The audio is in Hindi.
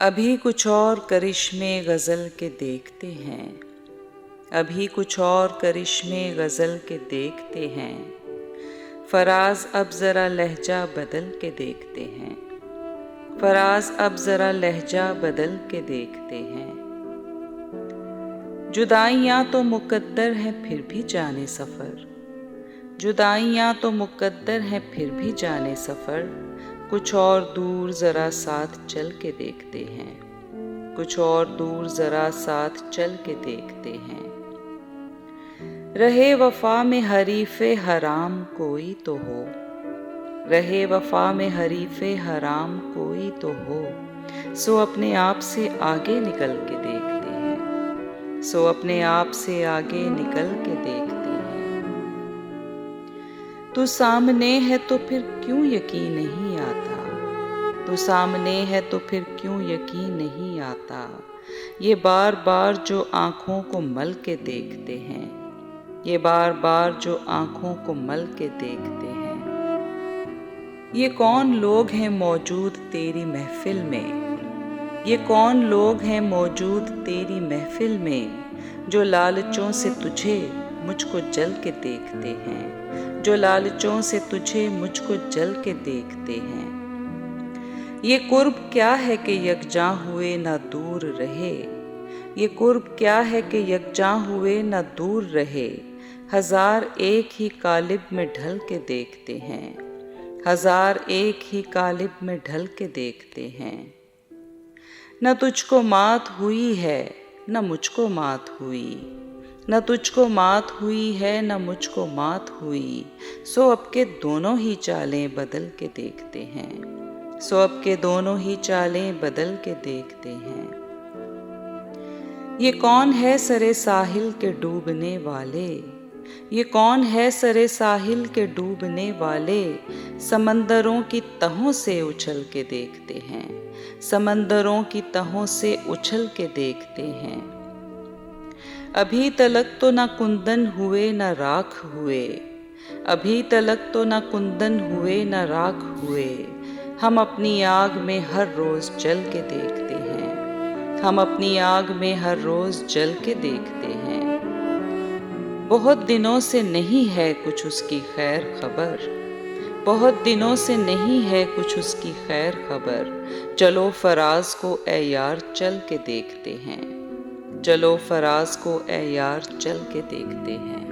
अभी कुछ और करिश्मे गज़ल के देखते हैं, अभी कुछ और करिश्मे गज़ल के देखते हैं। फराज अब ज़रा लहजा बदल के देखते हैं, फराज अब ज़रा लहजा बदल के देखते हैं। जुदाइयाँ तो मुक़द्दर हैं फिर भी जाने सफ़र, जुदाइयाँ तो मुक़द्दर हैं फिर भी जाने सफ़र। कुछ और दूर ज़रा साथ चल के देखते हैं, कुछ और दूर ज़रा साथ चल के देखते हैं। रहे वफ़ा में हरीफ़े हराम कोई तो हो, रहे वफ़ा में हरीफ़े हराम कोई तो हो। सो अपने आप से आगे निकल के देखते हैं, सो अपने आप से आगे निकल के देखते हैं। तू सामने है तो फिर क्यों यकीन नहीं आता, तू सामने है तो फिर क्यों यकीन नहीं आता। ये बार बार जो आँखों को मल के देखते हैं, ये बार बार जो आँखों को मल के देखते हैं। ये कौन लोग हैं मौजूद तेरी महफिल में, ये कौन लोग हैं मौजूद तेरी महफिल में, जो लालचों से तुझे मुझको जल के देखते हैं, जो लालचों से तुझे मुझको जल के देखते हैं। ये कुर्ब क्या है कि यकजां हुए ना दूर रहे, ये कुर्ब क्या है कि यकजां हुए ना दूर रहे। हजार एक ही कालिब में ढल के देखते हैं, हजार एक ही कालिब में ढल के देखते हैं। न तुझको मात हुई है न मुझको मात हुई, न तुझको मात हुई है न मुझको मात हुई। सो अब के दोनों ही चालें बदल के देखते हैं, सो अब के दोनों ही चालें बदल के देखते हैं। ये कौन है सरे साहिल के डूबने वाले, ये कौन है सरे साहिल के डूबने वाले। समंदरों की तहों से उछल के देखते हैं, समंदरों की तहों से उछल के देखते हैं। अभी तलक तो ना कुंदन हुए न राख हुए, अभी तलक तो ना कुंदन हुए न राख हुए। हम अपनी आग में हर रोज़ जल के देखते हैं, हम अपनी आग में हर रोज़ जल के देखते हैं। बहुत दिनों से नहीं है कुछ उसकी खैर खबर, बहुत दिनों से नहीं है कुछ उसकी खैर खबर। चलो फराज को ए यार चल के देखते हैं, चलो फराज को ए यार चल के देखते हैं।